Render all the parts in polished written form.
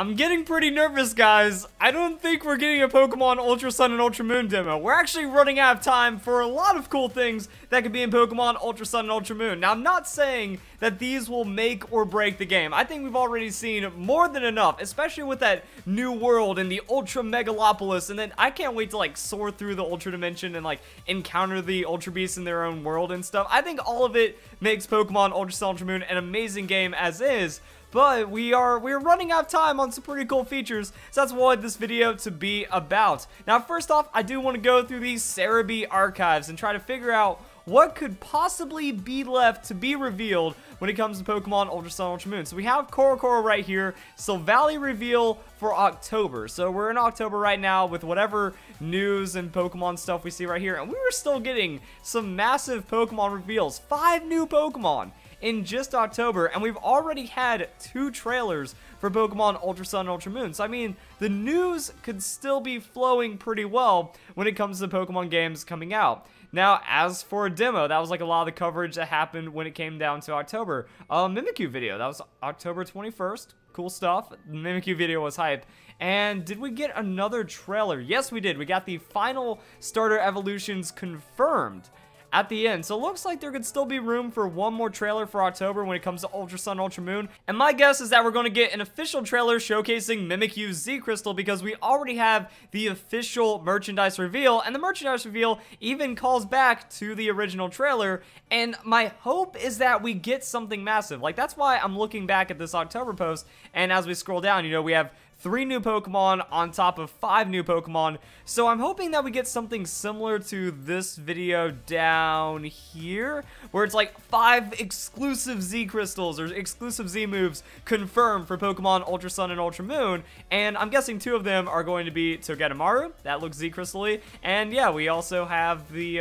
I'm getting pretty nervous, guys. I don't think we're getting a Pokemon Ultra Sun and Ultra Moon demo. We're actually running out of time for a lot of cool things that could be in Pokemon Ultra Sun and Ultra Moon. Now, I'm not saying that these will make or break the game. I think we've already seen more than enough, especially with that new world and the Ultra Megalopolis. And then I can't wait to, like, soar through the Ultra Dimension and, like, encounter the Ultra Beasts in their own world and stuff. I think all of it makes Pokemon Ultra Sun, Ultra Moon an amazing game as is. But we're running out of time on some pretty cool features, so that's what I wanted this video to be about. Now, first off, I do want to go through these Cerebi archives and try to figure out what could possibly be left to be revealed when it comes to Pokemon Ultra Sun, Ultra Moon. So we have Korokoro right here, Silvally reveal for October. So we're in October right now with whatever news and Pokemon stuff we see right here. And we were still getting some massive Pokemon reveals. 5 new Pokemon in just October, and we've already had 2 trailers for Pokemon Ultra Sun and Ultra Moon. So I mean, the news could still be flowing pretty well when it comes to Pokemon games coming out. Now, as for a demo, that was like a lot of the coverage that happened when it came down to October. Mimikyu video, that was October 21st. Cool stuff. The Mimikyu video was hype. And did we get another trailer? Yes, we did. We got the final starter evolutions confirmed at the end. So it looks like there could still be room for one more trailer for October when it comes to Ultra Sun, Ultra Moon. And my guess is that we're going to get an official trailer showcasing Mimikyu's Z Crystal, because we already have the official merchandise reveal, and the merchandise reveal even calls back to the original trailer. And my hope is that we get something massive. Like, that's why I'm looking back at this October post, and as we scroll down, you know, we have 3 new Pokemon on top of 5 new Pokemon. So I'm hoping that we get something similar to this video down here, where it's like 5 exclusive Z Crystals or exclusive Z moves confirmed for Pokemon Ultra Sun and Ultra Moon. And I'm guessing 2 of them are going to be Togedemaru, that looks Z Crystal-y, and yeah, we also have the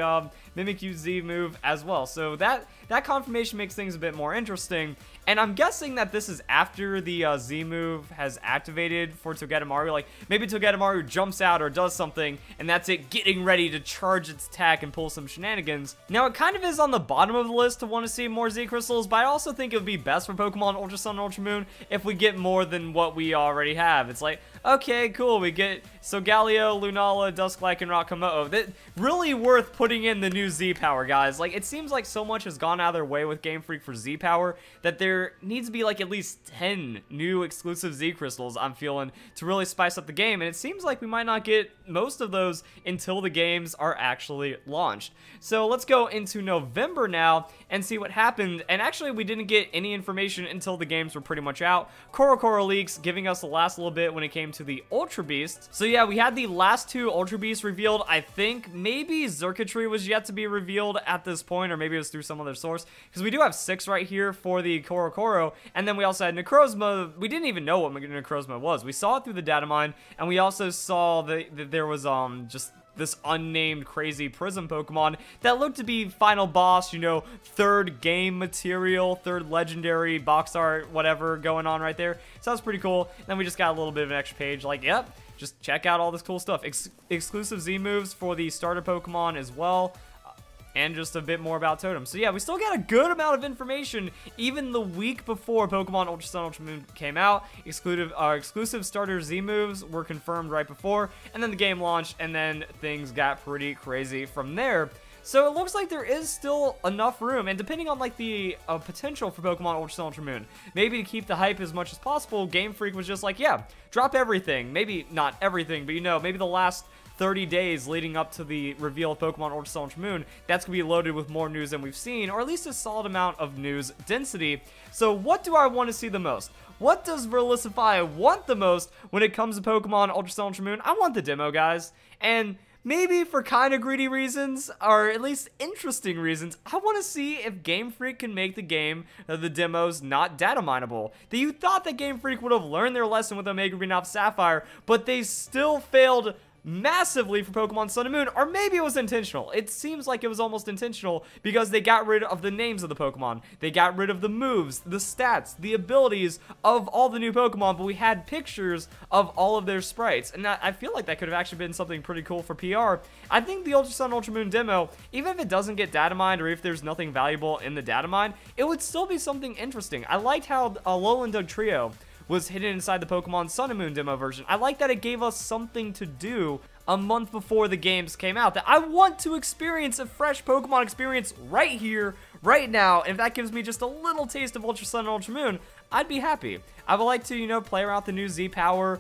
Mimikyu Z move as well. So that confirmation makes things a bit more interesting. And I'm guessing that this is after the Z move has activated for Togedemaru. Like, maybe Togedemaru jumps out or does something, and that's it getting ready to charge its attack and pull some shenanigans. Now, it kind of is on the bottom of the list to want to see more Z Crystals, but I also think it would be best for Pokemon Ultra Sun and Ultra Moon if we get more than what we already have. It's like, okay, cool, we get Solgaleo, Lunala, Dusklike, and Rakamo'o. That really worth putting in the new Z power, guys. Like, it seems like so much has gone out of their way with Game Freak for Z power that there needs to be like at least 10 new exclusive Z Crystals, I'm feeling, to really spice up the game. And it seems like we might not get most of those until the games are actually launched. So let's go into November now and see what happened. And actually, we didn't get any information until the games were pretty much out. Korokoro leaks giving us the last little bit when it came to the Ultra Beast. So yeah, we had the last 2 Ultra Beasts revealed. I think maybe Xurkitree was yet to be revealed at this point, or maybe it was through some other source, because we do have 6 right here for the Korokoro, and then we also had Necrozma. We didn't even know what Necrozma was. We saw it through the data mine, and we also saw that there was just this unnamed crazy Prism Pokemon that looked to be final boss, you know, 3rd game material, 3rd legendary box art, whatever going on right there. So that's pretty cool. And then we just got a little bit of an extra page like, yep, just check out all this cool stuff. Exclusive Z moves for the starter Pokemon as well. And just a bit more about Totem. So yeah, we still got a good amount of information even the week before Pokemon Ultra Sun, Ultra Moon came out. Exclusive starter Z moves were confirmed right before, and then the game launched, and then things got pretty crazy from there. So it looks like there is still enough room, and depending on like the potential for Pokemon Ultra Sun, Ultra Moon, maybe to keep the hype as much as possible, Game Freak was just like, yeah, drop everything. Maybe not everything, but you know, maybe the last 30 days leading up to the reveal of Pokemon Ultra Sun, Ultra Moon, that's going to be loaded with more news than we've seen, or at least a solid amount of news density. So what do I want to see the most? What does Verlisify want the most when it comes to Pokemon Ultra Sun, Ultra Moon? I want the demo, guys. And maybe for kind of greedy reasons, or at least interesting reasons, I want to see if Game Freak can make the game, the demos, not data mineable. That you thought that Game Freak would have learned their lesson with Omega Green Alpha Sapphire, but they still failed massively for Pokemon Sun and Moon, or maybe it was intentional. It seems like it was almost intentional because they got rid of the names of the Pokemon. They got rid of the moves, the stats, the abilities of all the new Pokemon, but we had pictures of all of their sprites, and I feel like that could have actually been something pretty cool for PR. I think the Ultra Sun, Ultra Moon demo, even if it doesn't get data mined, or if there's nothing valuable in the data mine, it would still be something interesting. I liked how Alolan Trio was hidden inside the Pokemon Sun and Moon demo version. I like that it gave us something to do a month before the games came out, that I want to experience a fresh Pokemon experience right here, right now, and if that gives me just a little taste of Ultra Sun and Ultra Moon, I'd be happy. I would like to, you know, play around with the new Z Power,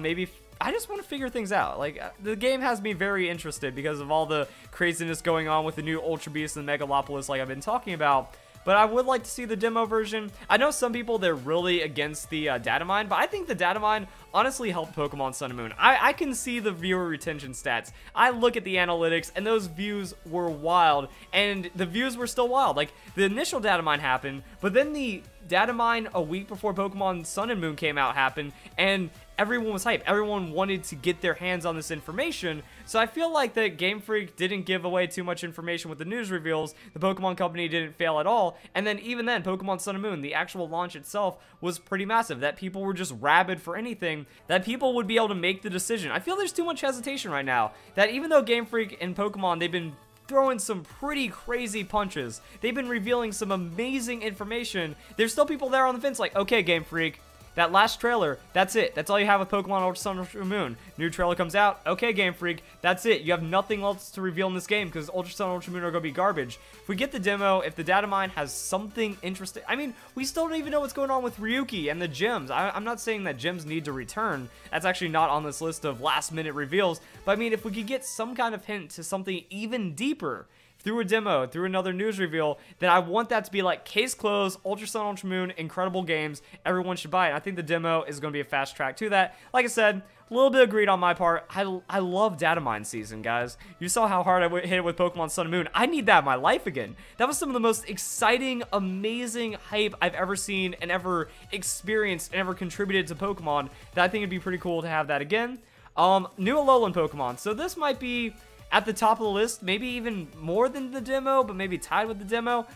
maybe I just want to figure things out. Like, the game has me very interested because of all the craziness going on with the new Ultra Beast and Megalopolis like I've been talking about. But I would like to see the demo version. I know some people, they're really against the data mine, but I think the data mine honestly helped Pokemon Sun and Moon. I can see the viewer retention stats. I look at the analytics, and those views were wild, and the views were still wild. Like, the initial data mine happened, but then the data mine a week before Pokemon Sun and Moon came out happened, and everyone was hyped. Everyone wanted to get their hands on this information. So I feel like that Game Freak didn't give away too much information with the news reveals. The Pokemon Company didn't fail at all. And then even then, Pokemon Sun and Moon, the actual launch itself was pretty massive. That people were just rabid for anything, that people would be able to make the decision. I feel there's too much hesitation right now. That even though Game Freak and Pokemon, they've been throwing some pretty crazy punches, they've been revealing some amazing information, there's still people there on the fence like, okay, Game Freak, that last trailer, that's it. That's all you have with Pokemon Ultra Sun and Ultra Moon. New trailer comes out, okay, Game Freak, that's it. You have nothing else to reveal in this game because Ultra Sun and Ultra Moon are going to be garbage. If we get the demo, if the data mine has something interesting, I mean, we still don't even know what's going on with Ryuki and the gyms. I'm not saying that gyms need to return. That's actually not on this list of last minute reveals. But I mean, if we could get some kind of hint to something even deeper, through a demo, through another news reveal, then I want that to be like, case closed, Ultra Sun, Ultra Moon, incredible games, everyone should buy it. I think the demo is going to be a fast track to that. Like I said, a little bit agreed on my part. I love data mine season, guys. You saw how hard I hit it with Pokemon Sun and Moon. I need that in my life again. That was some of the most exciting, amazing hype I've ever seen and ever experienced and ever contributed to Pokemon, that I think it'd be pretty cool to have that again. New Alolan Pokemon. So this might be at the top of the list, maybe even more than the demo, but maybe tied with the demo.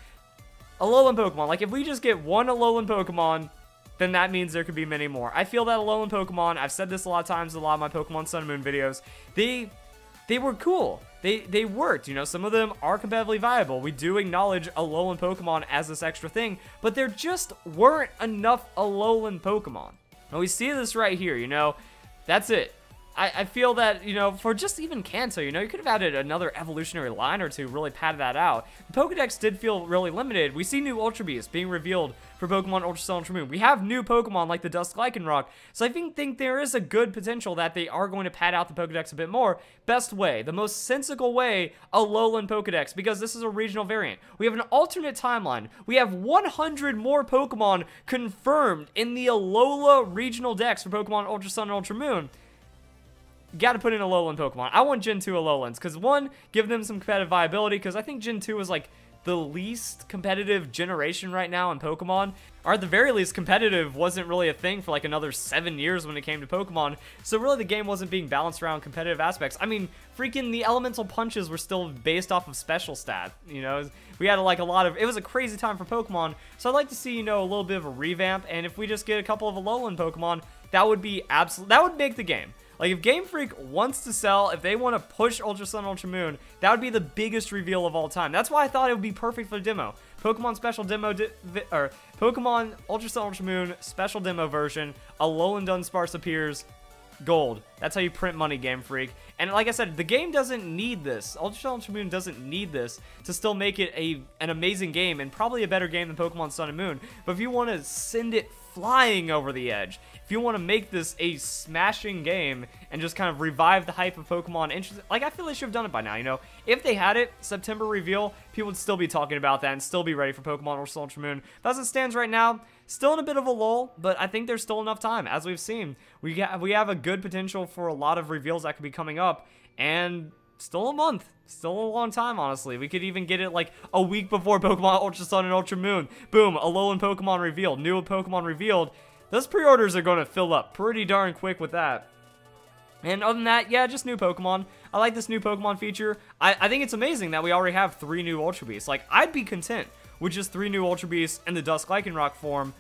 Alolan Pokemon. Like, if we just get one Alolan Pokemon, then that means there could be many more. I feel that Alolan Pokemon, I've said this a lot of times in a lot of my Pokemon Sun and Moon videos, they were cool. They worked, you know, some of them are competitively viable. We do acknowledge Alolan Pokemon as this extra thing, but there just weren't enough Alolan Pokemon. And we see this right here, you know, that's it. I feel that, you know, for just even Kanto, you know, you could have added another evolutionary line or two, really padded that out. The Pokedex did feel really limited. We see new Ultra Beasts being revealed for Pokemon Ultra Sun, Ultra Moon. We have new Pokemon like the Dusk Lycanroc, so I think there is a good potential that they are going to pad out the Pokedex a bit more. Best way, the most sensical way, Alolan Pokedex, because this is a regional variant. We have an alternate timeline. We have 100 more Pokemon confirmed in the Alola regional dex for Pokemon Ultra Sun and Ultra Moon. Got to put in Alolan Pokemon. I want Gen 2 Alolans, because one, give them some competitive viability, because I think Gen 2 is like the least competitive generation right now in Pokemon, or at the very least, competitive wasn't really a thing for like another 7 years when it came to Pokemon, so really the game wasn't being balanced around competitive aspects. I mean, freaking the elemental punches were still based off of special stat, you know, we had like a lot of, it was a crazy time for Pokemon, so I'd like to see, you know, a little bit of a revamp, and if we just get a couple of Alolan Pokemon, that would be that would make the game. Like, if Game Freak wants to sell, if they want to push Ultra Sun, Ultra Moon, that would be the biggest reveal of all time. That's why I thought it would be perfect for the demo. Pokemon Special Demo, or Pokemon Ultra Sun, Ultra Moon Special Demo version, Alolan Dunsparce appears, gold. That's how you print money, Game Freak. And like I said, the game doesn't need this. Ultra Sun, Ultra Moon doesn't need this to still make it an amazing game, and probably a better game than Pokemon Sun and Moon. But if you want to send it flying over the edge, if you want to make this a smashing game and just kind of revive the hype of Pokemon interest, like, I feel they should have done it by now, you know? If they had it, September reveal, people would still be talking about that and still be ready for Pokemon Ultra Sun, Ultra Moon. But as it stands right now, still in a bit of a lull, but I think there's still enough time. As we've seen, we have a good potential for a lot of reveals that could be coming up, and still a month. Still a long time, honestly. We could even get it like a week before Pokemon Ultra Sun and Ultra Moon. Boom, Alolan Pokemon revealed, new Pokemon revealed. Those pre-orders are going to fill up pretty darn quick with that. And other than that, yeah, just new Pokemon. I like this new Pokemon feature. I think it's amazing that we already have 3 new Ultra Beasts. Like, I'd be content with just 3 new Ultra Beasts in the Dusk Lycanroc form.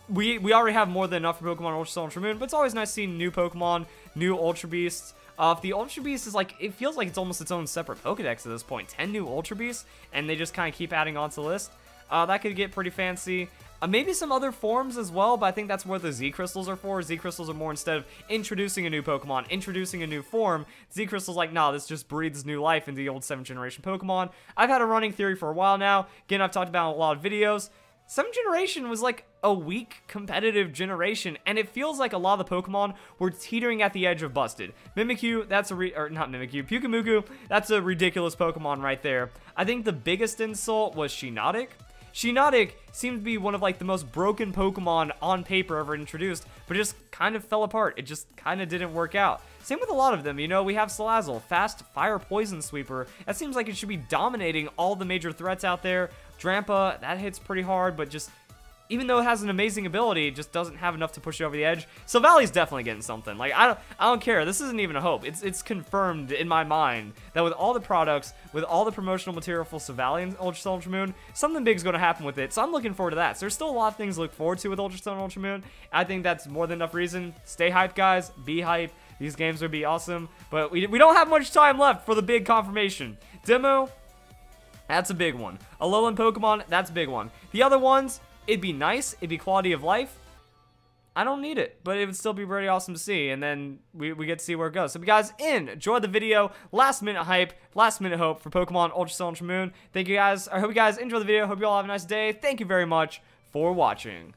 We already have more than enough for Pokemon Ultra Sun, Ultra Moon, but it's always nice seeing new Pokemon, new Ultra Beasts. If the Ultra Beast is like, it feels like it's almost its own separate Pokedex at this point. 10 new Ultra Beasts, and they just kind of keep adding on to the list. That could get pretty fancy. Maybe some other forms as well, but I think that's what the Z Crystals are for. Z Crystals are more instead of introducing a new Pokemon, introducing a new form, Z Crystals like, nah, this just breathes new life into the old 7th generation Pokemon. I've had a running theory for a while now. Again, I've talked about in a lot of videos. 7th generation was like a weak competitive generation, and it feels like a lot of the Pokemon were teetering at the edge of busted. Mimikyu, that's not Mimikyu, Pyukumuku, that's a ridiculous Pokemon right there. I think the biggest insult was Shiinotic. Shiinotic seemed to be one of like the most broken Pokemon on paper ever introduced, but it just kind of fell apart. It just kind of didn't work out. Same with a lot of them, you know, we have Salazzle, fast fire poison sweeper. That seems like it should be dominating all the major threats out there. Drampa, that hits pretty hard, but just, even though it has an amazing ability, it just doesn't have enough to push you over the edge. Silvalley's definitely getting something. Like, I don't care. This isn't even a hope. It's confirmed in my mind that with all the products, with all the promotional material for Silvally and Ultra Sun Ultra Moon, something big's going to happen with it. So I'm looking forward to that. So there's still a lot of things to look forward to with Ultra Sun and Ultra Moon. I think that's more than enough reason. Stay hyped, guys. Be hyped. These games would be awesome. But we don't have much time left for the big confirmation. Demo, that's a big one. Alolan Pokemon, that's a big one. The other ones, it'd be nice, it'd be quality of life. I don't need it, but it would still be pretty awesome to see, and then we get to see where it goes. So if you guys enjoyed the video, last minute hype, last minute hope for Pokemon Ultra Sun Ultra Moon. Thank you guys. I hope you guys enjoyed the video. Hope you all have a nice day. Thank you very much for watching.